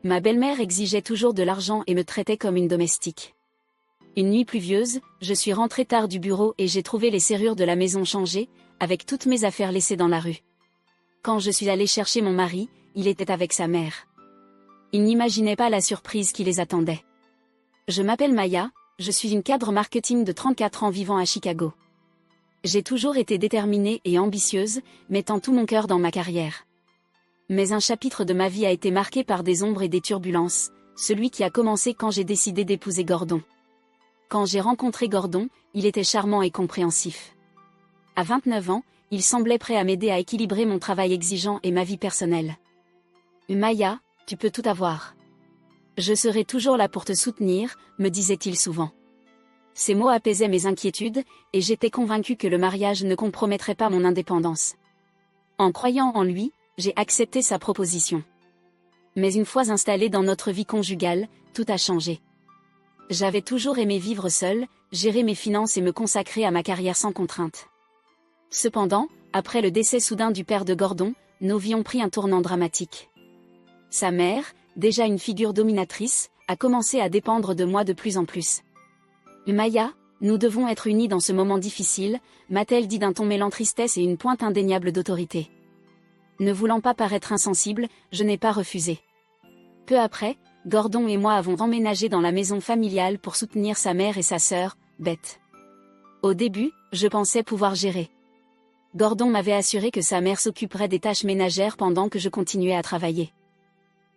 Ma belle-mère exigeait toujours de l'argent et me traitait comme une domestique. Une nuit pluvieuse, je suis rentrée tard du bureau et j'ai trouvé les serrures de la maison changées, avec toutes mes affaires laissées dans la rue. Quand je suis allée chercher mon mari, il était avec sa mère. Il n'imaginait pas la surprise qui les attendait. Je m'appelle Maya, je suis une cadre marketing de 34 ans vivant à Chicago. J'ai toujours été déterminée et ambitieuse, mettant tout mon cœur dans ma carrière. Mais un chapitre de ma vie a été marqué par des ombres et des turbulences, celui qui a commencé quand j'ai décidé d'épouser Gordon. Quand j'ai rencontré Gordon, il était charmant et compréhensif. À 29 ans, il semblait prêt à m'aider à équilibrer mon travail exigeant et ma vie personnelle. Maya, tu peux tout avoir. Je serai toujours là pour te soutenir, me disait-il souvent. Ces mots apaisaient mes inquiétudes, et j'étais convaincue que le mariage ne compromettrait pas mon indépendance. En croyant en lui, j'ai accepté sa proposition. Mais une fois installée dans notre vie conjugale, tout a changé. J'avais toujours aimé vivre seule, gérer mes finances et me consacrer à ma carrière sans contrainte. Cependant, après le décès soudain du père de Gordon, nos vies ont pris un tournant dramatique. Sa mère, déjà une figure dominatrice, a commencé à dépendre de moi de plus en plus. Maya, nous devons être unis dans ce moment difficile, m'a-t-elle dit d'un ton mêlant tristesse et une pointe indéniable d'autorité. Ne voulant pas paraître insensible, je n'ai pas refusé. Peu après, Gordon et moi avons emménagé dans la maison familiale pour soutenir sa mère et sa sœur, Beth. Au début, je pensais pouvoir gérer. Gordon m'avait assuré que sa mère s'occuperait des tâches ménagères pendant que je continuais à travailler.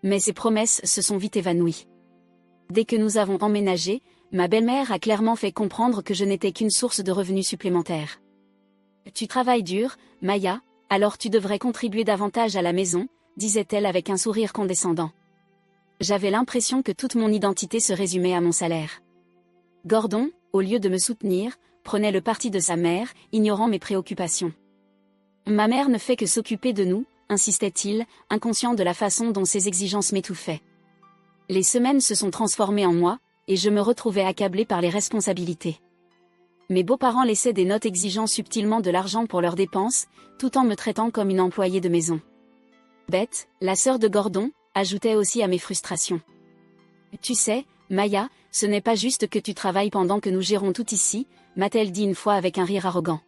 Mais ces promesses se sont vite évanouies. Dès que nous avons emménagé, ma belle-mère a clairement fait comprendre que je n'étais qu'une source de revenus supplémentaires. Tu travailles dur, Maya, alors tu devrais contribuer davantage à la maison, disait-elle avec un sourire condescendant. J'avais l'impression que toute mon identité se résumait à mon salaire. Gordon, au lieu de me soutenir, prenait le parti de sa mère, ignorant mes préoccupations. Ma mère ne fait que s'occuper de nous, insistait-il, inconscient de la façon dont ses exigences m'étouffaient. Les semaines se sont transformées en mois, et je me retrouvais accablée par les responsabilités. Mes beaux-parents laissaient des notes exigeant subtilement de l'argent pour leurs dépenses, tout en me traitant comme une employée de maison. Beth, la sœur de Gordon, ajoutait aussi à mes frustrations. Tu sais, Maya, ce n'est pas juste que tu travailles pendant que nous gérons tout ici, m'a-t-elle dit une fois avec un rire arrogant.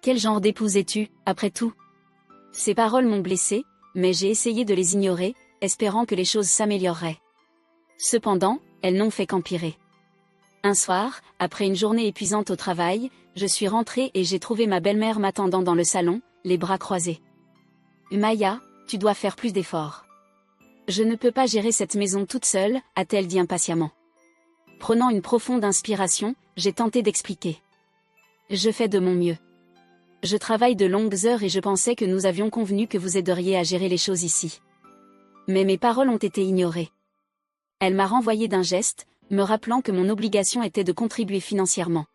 Quel genre d'épouse es-tu, après tout? Ces paroles m'ont blessée, mais j'ai essayé de les ignorer, espérant que les choses s'amélioreraient. Cependant, elles n'ont fait qu'empirer. Un soir, après une journée épuisante au travail, je suis rentrée et j'ai trouvé ma belle-mère m'attendant dans le salon, les bras croisés. Maya, tu dois faire plus d'efforts. Je ne peux pas gérer cette maison toute seule, a-t-elle dit impatiemment. Prenant une profonde inspiration, j'ai tenté d'expliquer. Je fais de mon mieux. Je travaille de longues heures et je pensais que nous avions convenu que vous aideriez à gérer les choses ici. Mais mes paroles ont été ignorées. Elle m'a renvoyé d'un geste, me rappelant que mon obligation était de contribuer financièrement.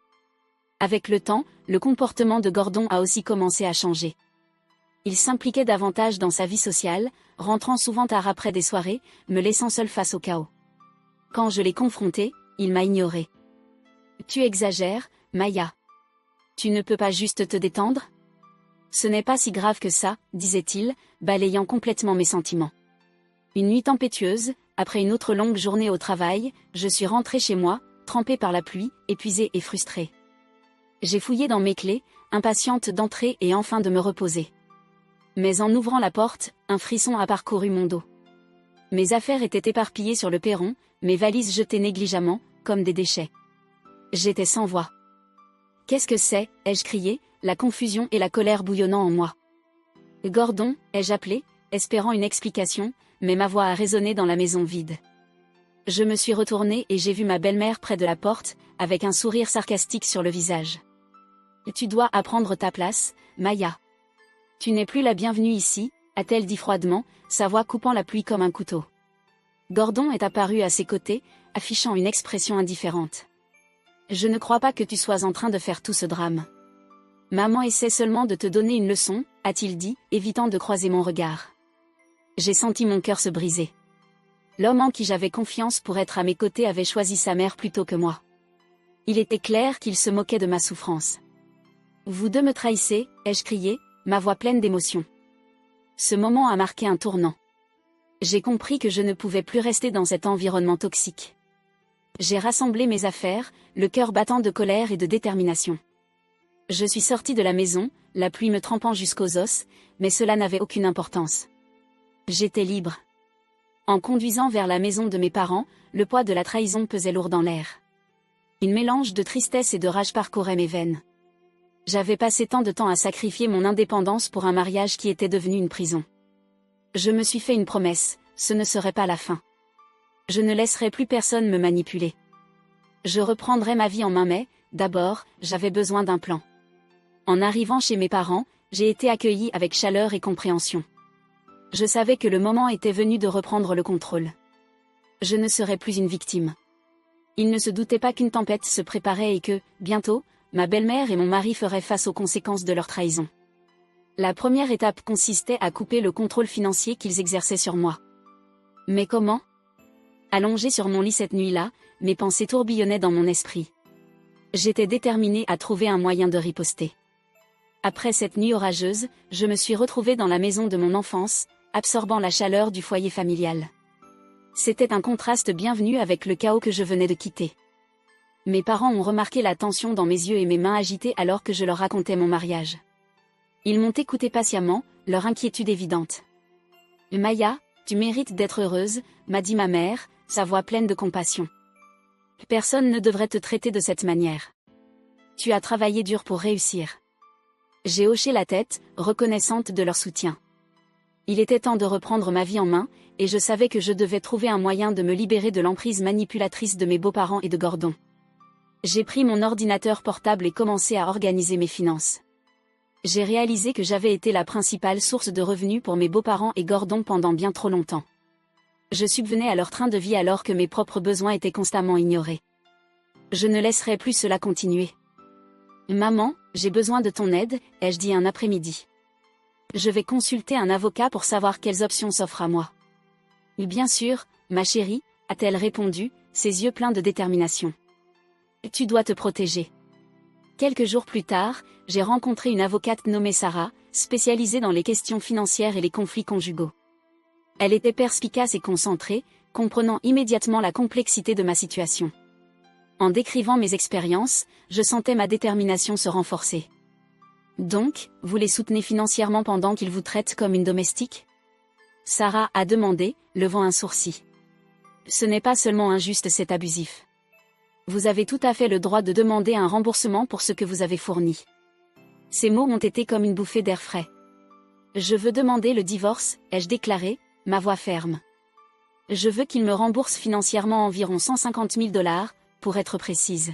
Avec le temps, le comportement de Gordon a aussi commencé à changer. Il s'impliquait davantage dans sa vie sociale, rentrant souvent tard après des soirées, me laissant seule face au chaos. Quand je l'ai confronté, il m'a ignoré. Tu exagères, Maya. Tu ne peux pas juste te détendre? Ce n'est pas si grave que ça, disait-il, balayant complètement mes sentiments. Une nuit tempétueuse, après une autre longue journée au travail, je suis rentrée chez moi, trempée par la pluie, épuisée et frustrée. J'ai fouillé dans mes clés, impatiente d'entrer et enfin de me reposer. Mais en ouvrant la porte, un frisson a parcouru mon dos. Mes affaires étaient éparpillées sur le perron, mes valises jetées négligemment, comme des déchets. J'étais sans voix. Qu'est-ce que c'est, ai-je crié, la confusion et la colère bouillonnant en moi. Gordon, ai-je appelé, espérant une explication, mais ma voix a résonné dans la maison vide. Je me suis retournée et j'ai vu ma belle-mère près de la porte, avec un sourire sarcastique sur le visage. Tu dois apprendre ta place, Maya. Tu n'es plus la bienvenue ici, a-t-elle dit froidement, sa voix coupant la pluie comme un couteau. Gordon est apparu à ses côtés, affichant une expression indifférente. Je ne crois pas que tu sois en train de faire tout ce drame. Maman essaie seulement de te donner une leçon, a-t-il dit, évitant de croiser mon regard. J'ai senti mon cœur se briser. L'homme en qui j'avais confiance pour être à mes côtés avait choisi sa mère plutôt que moi. Il était clair qu'il se moquait de ma souffrance. Vous deux me trahissez, ai-je crié, ma voix pleine d'émotion. Ce moment a marqué un tournant. J'ai compris que je ne pouvais plus rester dans cet environnement toxique. J'ai rassemblé mes affaires, le cœur battant de colère et de détermination. Je suis sortie de la maison, la pluie me trempant jusqu'aux os, mais cela n'avait aucune importance. J'étais libre. En conduisant vers la maison de mes parents, le poids de la trahison pesait lourd dans l'air. Un mélange de tristesse et de rage parcourait mes veines. J'avais passé tant de temps à sacrifier mon indépendance pour un mariage qui était devenu une prison. Je me suis fait une promesse, ce ne serait pas la fin. Je ne laisserai plus personne me manipuler. Je reprendrai ma vie en main mais, d'abord, j'avais besoin d'un plan. En arrivant chez mes parents, j'ai été accueillie avec chaleur et compréhension. Je savais que le moment était venu de reprendre le contrôle. Je ne serais plus une victime. Ils ne se doutaient pas qu'une tempête se préparait et que, bientôt, ma belle-mère et mon mari feraient face aux conséquences de leur trahison. La première étape consistait à couper le contrôle financier qu'ils exerçaient sur moi. Mais comment ? Allongée sur mon lit cette nuit-là, mes pensées tourbillonnaient dans mon esprit. J'étais déterminée à trouver un moyen de riposter. Après cette nuit orageuse, je me suis retrouvée dans la maison de mon enfance, absorbant la chaleur du foyer familial. C'était un contraste bienvenu avec le chaos que je venais de quitter. Mes parents ont remarqué la tension dans mes yeux et mes mains agitées alors que je leur racontais mon mariage. Ils m'ont écouté patiemment, leur inquiétude évidente. « Maya, tu mérites d'être heureuse », m'a dit ma mère, sa voix pleine de compassion. « Personne ne devrait te traiter de cette manière. Tu as travaillé dur pour réussir. » J'ai hoché la tête, reconnaissante de leur soutien. Il était temps de reprendre ma vie en main, et je savais que je devais trouver un moyen de me libérer de l'emprise manipulatrice de mes beaux-parents et de Gordon. J'ai pris mon ordinateur portable et commencé à organiser mes finances. J'ai réalisé que j'avais été la principale source de revenus pour mes beaux-parents et Gordon pendant bien trop longtemps. Je subvenais à leur train de vie alors que mes propres besoins étaient constamment ignorés. Je ne laisserai plus cela continuer. « Maman, j'ai besoin de ton aide », ai-je dit un après-midi. Je vais consulter un avocat pour savoir quelles options s'offrent à moi. « Bien sûr, ma chérie », a-t-elle répondu, ses yeux pleins de détermination. « Tu dois te protéger. » Quelques jours plus tard, j'ai rencontré une avocate nommée Sarah, spécialisée dans les questions financières et les conflits conjugaux. Elle était perspicace et concentrée, comprenant immédiatement la complexité de ma situation. En décrivant mes expériences, je sentais ma détermination se renforcer. « Donc, vous les soutenez financièrement pendant qu'ils vous traitent comme une domestique ?» Sarah a demandé, levant un sourcil. « Ce n'est pas seulement injuste, c'est abusif. Vous avez tout à fait le droit de demander un remboursement pour ce que vous avez fourni. » Ces mots ont été comme une bouffée d'air frais. « Je veux demander le divorce », ai-je déclaré, ma voix ferme. « Je veux qu'ils me remboursent financièrement environ 150 000 $, pour être précise.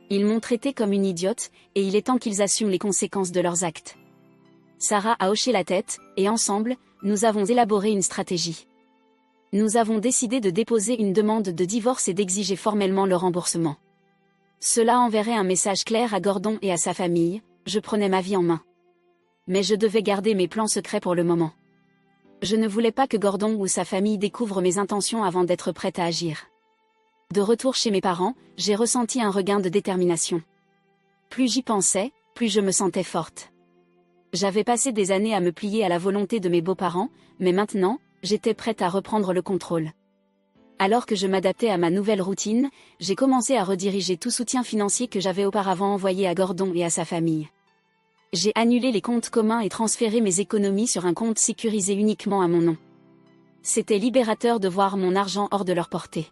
Ils m'ont traité comme une idiote, et il est temps qu'ils assument les conséquences de leurs actes. » Sarah a hoché la tête, et ensemble, nous avons élaboré une stratégie. Nous avons décidé de déposer une demande de divorce et d'exiger formellement le remboursement. Cela enverrait un message clair à Gordon et à sa famille, je prenais ma vie en main. Mais je devais garder mes plans secrets pour le moment. Je ne voulais pas que Gordon ou sa famille découvrent mes intentions avant d'être prête à agir. De retour chez mes parents, j'ai ressenti un regain de détermination. Plus j'y pensais, plus je me sentais forte. J'avais passé des années à me plier à la volonté de mes beaux-parents, mais maintenant, j'étais prête à reprendre le contrôle. Alors que je m'adaptais à ma nouvelle routine, j'ai commencé à rediriger tout soutien financier que j'avais auparavant envoyé à Gordon et à sa famille. J'ai annulé les comptes communs et transféré mes économies sur un compte sécurisé uniquement à mon nom. C'était libérateur de voir mon argent hors de leur portée.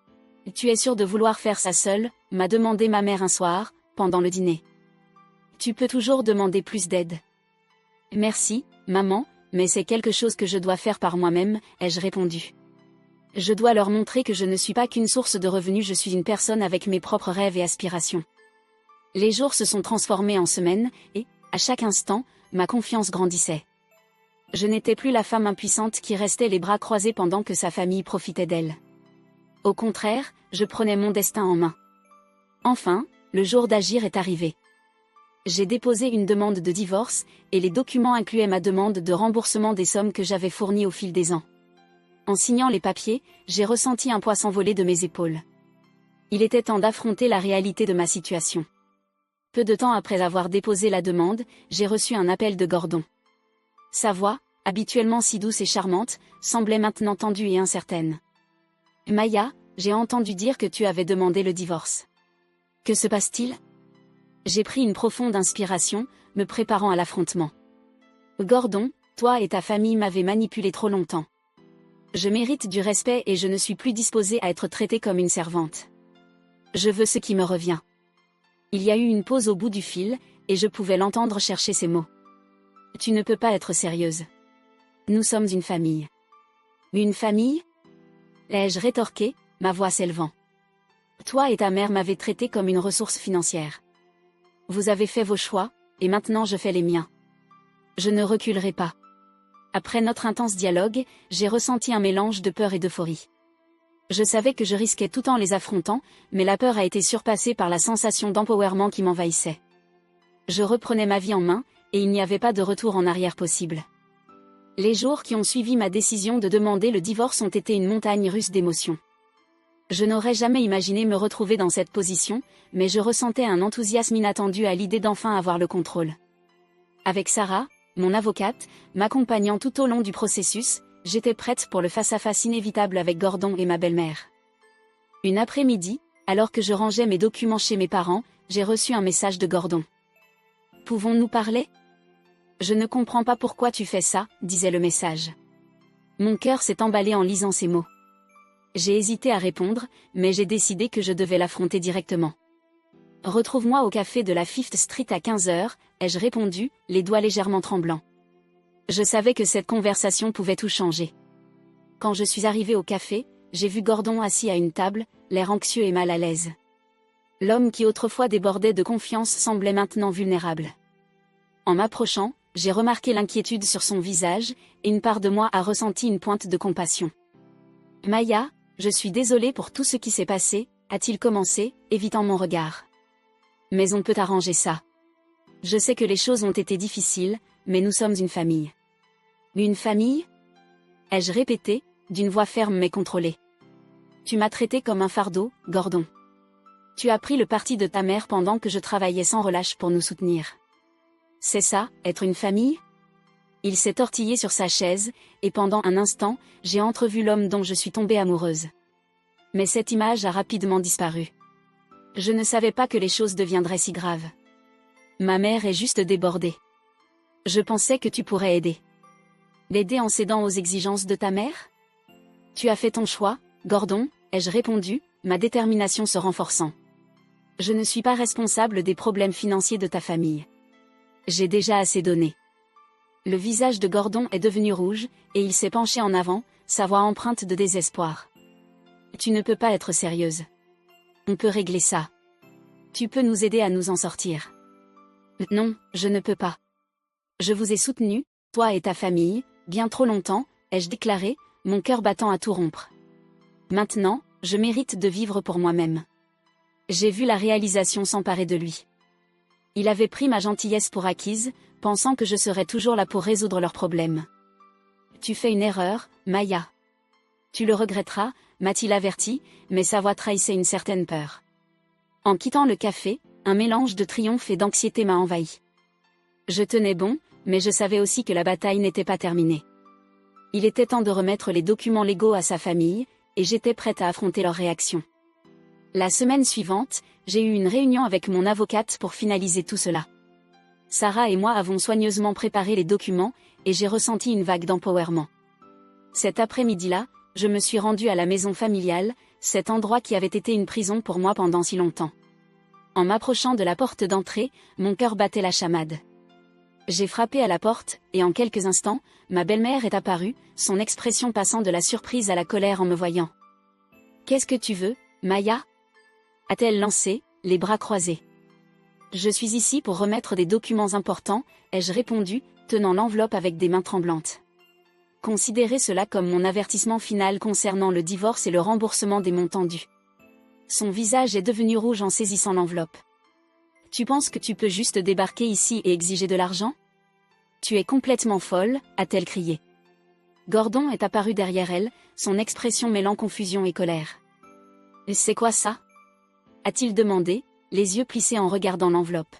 « Tu es sûre de vouloir faire ça seule ?» m'a demandé ma mère un soir, pendant le dîner. « Tu peux toujours demander plus d'aide. »« Merci, maman, mais c'est quelque chose que je dois faire par moi-même », ai-je répondu. Je dois leur montrer que je ne suis pas qu'une source de revenus, je suis une personne avec mes propres rêves et aspirations. Les jours se sont transformés en semaines, et, à chaque instant, ma confiance grandissait. Je n'étais plus la femme impuissante qui restait les bras croisés pendant que sa famille profitait d'elle. Au contraire, je prenais mon destin en main. Enfin, le jour d'agir est arrivé. J'ai déposé une demande de divorce, et les documents incluaient ma demande de remboursement des sommes que j'avais fournies au fil des ans. En signant les papiers, j'ai ressenti un poids s'envoler de mes épaules. Il était temps d'affronter la réalité de ma situation. Peu de temps après avoir déposé la demande, j'ai reçu un appel de Gordon. Sa voix, habituellement si douce et charmante, semblait maintenant tendue et incertaine. Maya, j'ai entendu dire que tu avais demandé le divorce. Que se passe-t-il? J'ai pris une profonde inspiration, me préparant à l'affrontement. Gordon, toi et ta famille m'avez manipulé trop longtemps. Je mérite du respect et je ne suis plus disposée à être traitée comme une servante. Je veux ce qui me revient. Il y a eu une pause au bout du fil, et je pouvais l'entendre chercher ces mots. Tu ne peux pas être sérieuse. Nous sommes une famille. Une famille? Ai-je rétorqué, ma voix s'élevant. Toi et ta mère m'avez traité comme une ressource financière. Vous avez fait vos choix, et maintenant je fais les miens. Je ne reculerai pas. Après notre intense dialogue, j'ai ressenti un mélange de peur et d'euphorie. Je savais que je risquais tout en les affrontant, mais la peur a été surpassée par la sensation d'empowerment qui m'envahissait. Je reprenais ma vie en main, et il n'y avait pas de retour en arrière possible. Les jours qui ont suivi ma décision de demander le divorce ont été une montagne russe d'émotions. Je n'aurais jamais imaginé me retrouver dans cette position, mais je ressentais un enthousiasme inattendu à l'idée d'enfin avoir le contrôle. Avec Sarah, mon avocate, m'accompagnant tout au long du processus, j'étais prête pour le face-à-face inévitable avec Gordon et ma belle-mère. Une après-midi, alors que je rangeais mes documents chez mes parents, j'ai reçu un message de Gordon. « Pouvons-nous parler ? Je ne comprends pas pourquoi tu fais ça, disait le message. Mon cœur s'est emballé en lisant ces mots. J'ai hésité à répondre, mais j'ai décidé que je devais l'affronter directement. Retrouve-moi au café de la Fifth Street à 15h, ai-je répondu, les doigts légèrement tremblants. Je savais que cette conversation pouvait tout changer. Quand je suis arrivée au café, j'ai vu Gordon assis à une table, l'air anxieux et mal à l'aise. L'homme qui autrefois débordait de confiance semblait maintenant vulnérable. En m'approchant, j'ai remarqué l'inquiétude sur son visage, et une part de moi a ressenti une pointe de compassion. Maya, je suis désolée pour tout ce qui s'est passé, a-t-il commencé, évitant mon regard. Mais on peut arranger ça. Je sais que les choses ont été difficiles, mais nous sommes une famille. Une famille? Ai-je répété, d'une voix ferme mais contrôlée. Tu m'as traité comme un fardeau, Gordon. Tu as pris le parti de ta mère pendant que je travaillais sans relâche pour nous soutenir. C'est ça, être une famille? Il s'est tortillé sur sa chaise, et pendant un instant, j'ai entrevu l'homme dont je suis tombée amoureuse. Mais cette image a rapidement disparu. Je ne savais pas que les choses deviendraient si graves. Ma mère est juste débordée. Je pensais que tu pourrais aider. L'aider en cédant aux exigences de ta mère? Tu as fait ton choix, Gordon, ai-je répondu, ma détermination se renforçant. Je ne suis pas responsable des problèmes financiers de ta famille. J'ai déjà assez donné. Le visage de Gordon est devenu rouge, et il s'est penché en avant, sa voix empreinte de désespoir. Tu ne peux pas être sérieuse. On peut régler ça. Tu peux nous aider à nous en sortir. Non, je ne peux pas. Je vous ai soutenu, toi et ta famille, bien trop longtemps, ai-je déclaré, mon cœur battant à tout rompre. Maintenant, je mérite de vivre pour moi-même. J'ai vu la réalisation s'emparer de lui. Il avait pris ma gentillesse pour acquise, pensant que je serais toujours là pour résoudre leurs problèmes. Tu fais une erreur, Maya. Tu le regretteras, m'a-t-il averti, mais sa voix trahissait une certaine peur. En quittant le café, un mélange de triomphe et d'anxiété m'a envahi. Je tenais bon, mais je savais aussi que la bataille n'était pas terminée. Il était temps de remettre les documents légaux à sa famille, et j'étais prête à affronter leur réaction. La semaine suivante, j'ai eu une réunion avec mon avocate pour finaliser tout cela. Sarah et moi avons soigneusement préparé les documents, et j'ai ressenti une vague d'empowerment. Cet après-midi-là, je me suis rendue à la maison familiale, cet endroit qui avait été une prison pour moi pendant si longtemps. En m'approchant de la porte d'entrée, mon cœur battait la chamade. J'ai frappé à la porte, et en quelques instants, ma belle-mère est apparue, son expression passant de la surprise à la colère en me voyant. « Qu'est-ce que tu veux, Maya ?» a-t-elle lancé, les bras croisés. « Je suis ici pour remettre des documents importants, ai-je répondu, tenant l'enveloppe avec des mains tremblantes. Considérez cela comme mon avertissement final concernant le divorce et le remboursement des montants dus. Son visage est devenu rouge en saisissant l'enveloppe. « Tu penses que tu peux juste débarquer ici et exiger de l'argent ? Tu es complètement folle, a-t-elle crié. Gordon est apparu derrière elle, son expression mêlant confusion et colère. « C'est quoi ça ? A-t-il demandé, les yeux plissés en regardant l'enveloppe.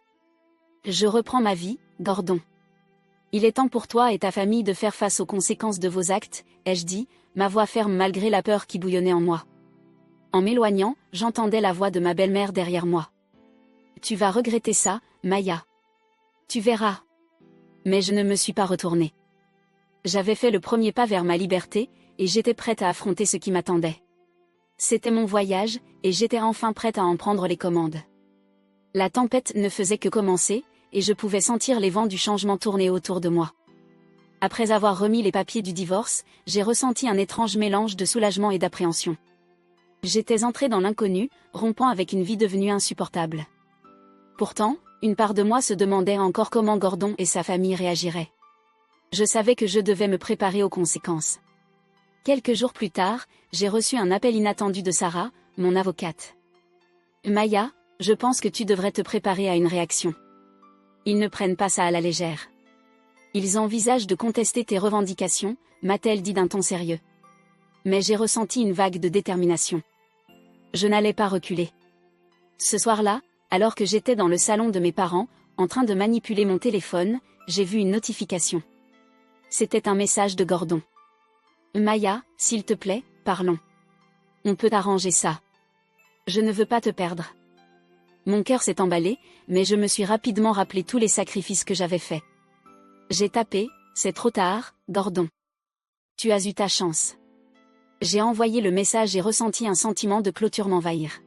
Je reprends ma vie, Gordon. Il est temps pour toi et ta famille de faire face aux conséquences de vos actes, ai-je dit, ma voix ferme malgré la peur qui bouillonnait en moi. En m'éloignant, j'entendais la voix de ma belle-mère derrière moi. Tu vas regretter ça, Maya. Tu verras. Mais je ne me suis pas retournée. J'avais fait le premier pas vers ma liberté, et j'étais prête à affronter ce qui m'attendait. C'était mon voyage, et j'étais enfin prête à en prendre les commandes. La tempête ne faisait que commencer, et je pouvais sentir les vents du changement tourner autour de moi. Après avoir remis les papiers du divorce, j'ai ressenti un étrange mélange de soulagement et d'appréhension. J'étais entrée dans l'inconnu, rompant avec une vie devenue insupportable. Pourtant, une part de moi se demandait encore comment Gordon et sa famille réagiraient. Je savais que je devais me préparer aux conséquences. Quelques jours plus tard, j'ai reçu un appel inattendu de Sarah, mon avocate. Maya, je pense que tu devrais te préparer à une réaction. Ils ne prennent pas ça à la légère. Ils envisagent de contester tes revendications, m'a-t-elle dit d'un ton sérieux. Mais j'ai ressenti une vague de détermination. Je n'allais pas reculer. Ce soir-là, alors que j'étais dans le salon de mes parents, en train de manipuler mon téléphone, j'ai vu une notification. C'était un message de Gordon. Maya, s'il te plaît, parlons. On peut arranger ça. Je ne veux pas te perdre. Mon cœur s'est emballé, mais je me suis rapidement rappelé tous les sacrifices que j'avais faits. J'ai tapé, c'est trop tard, Gordon. Tu as eu ta chance. J'ai envoyé le message et ressenti un sentiment de clôture m'envahir.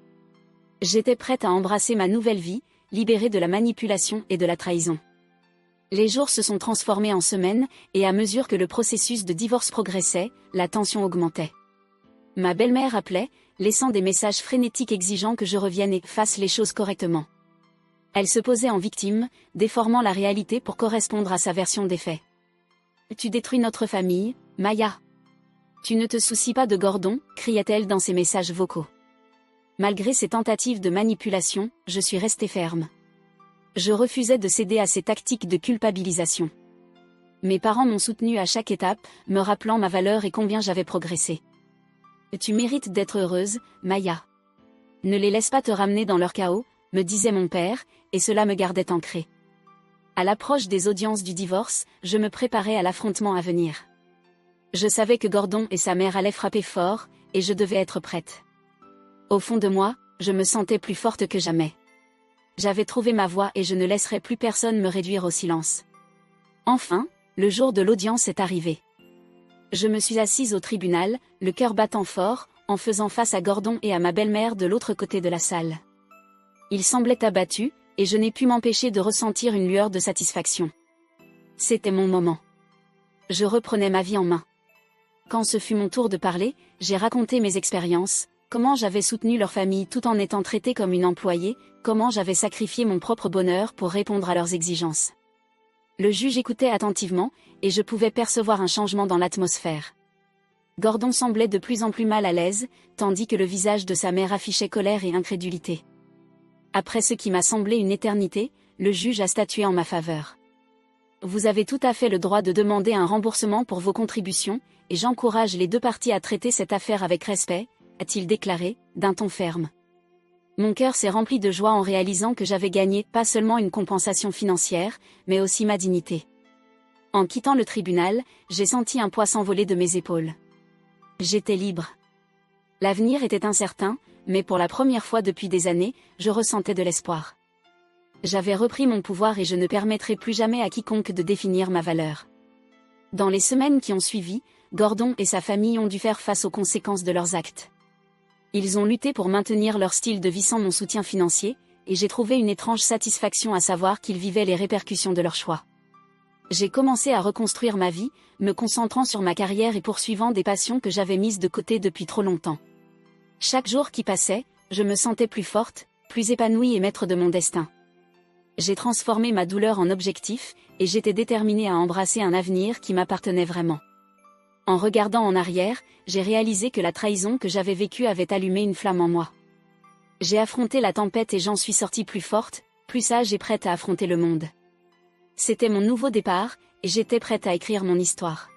J'étais prête à embrasser ma nouvelle vie, libérée de la manipulation et de la trahison. Les jours se sont transformés en semaines, et à mesure que le processus de divorce progressait, la tension augmentait. Ma belle-mère appelait, laissant des messages frénétiques exigeant que je revienne et fasse les choses correctement. Elle se posait en victime, déformant la réalité pour correspondre à sa version des faits. Tu détruis notre famille, Maya. Tu ne te soucies pas de Gordon, criait-elle dans ses messages vocaux. Malgré ces tentatives de manipulation, je suis restée ferme. Je refusais de céder à ces tactiques de culpabilisation. Mes parents m'ont soutenue à chaque étape, me rappelant ma valeur et combien j'avais progressé. Tu mérites d'être heureuse, Maya. Ne les laisse pas te ramener dans leur chaos, me disait mon père, et cela me gardait ancrée. À l'approche des audiences du divorce, je me préparais à l'affrontement à venir. Je savais que Gordon et sa mère allaient frapper fort, et je devais être prête. Au fond de moi, je me sentais plus forte que jamais. J'avais trouvé ma voie et je ne laisserais plus personne me réduire au silence. Enfin, le jour de l'audience est arrivé. Je me suis assise au tribunal, le cœur battant fort, en faisant face à Gordon et à ma belle-mère de l'autre côté de la salle. Ils semblaient abattus, et je n'ai pu m'empêcher de ressentir une lueur de satisfaction. C'était mon moment. Je reprenais ma vie en main. Quand ce fut mon tour de parler, j'ai raconté mes expériences, comment j'avais soutenu leur famille tout en étant traitée comme une employée, comment j'avais sacrifié mon propre bonheur pour répondre à leurs exigences. Le juge écoutait attentivement, et je pouvais percevoir un changement dans l'atmosphère. Gordon semblait de plus en plus mal à l'aise, tandis que le visage de sa mère affichait colère et incrédulité. Après ce qui m'a semblé une éternité, le juge a statué en ma faveur. Vous avez tout à fait le droit de demander un remboursement pour vos contributions, et j'encourage les deux parties à traiter cette affaire avec respect, a-t-il déclaré, d'un ton ferme. Mon cœur s'est rempli de joie en réalisant que j'avais gagné pas seulement une compensation financière, mais aussi ma dignité. En quittant le tribunal, j'ai senti un poids s'envoler de mes épaules. J'étais libre. L'avenir était incertain, mais pour la première fois depuis des années, je ressentais de l'espoir. J'avais repris mon pouvoir et je ne permettrai plus jamais à quiconque de définir ma valeur. Dans les semaines qui ont suivi, Gordon et sa famille ont dû faire face aux conséquences de leurs actes. Ils ont lutté pour maintenir leur style de vie sans mon soutien financier, et j'ai trouvé une étrange satisfaction à savoir qu'ils vivaient les répercussions de leurs choix. J'ai commencé à reconstruire ma vie, me concentrant sur ma carrière et poursuivant des passions que j'avais mises de côté depuis trop longtemps. Chaque jour qui passait, je me sentais plus forte, plus épanouie et maître de mon destin. J'ai transformé ma douleur en objectif, et j'étais déterminée à embrasser un avenir qui m'appartenait vraiment. En regardant en arrière, j'ai réalisé que la trahison que j'avais vécue avait allumé une flamme en moi. J'ai affronté la tempête et j'en suis sortie plus forte, plus sage et prête à affronter le monde. C'était mon nouveau départ, et j'étais prête à écrire mon histoire.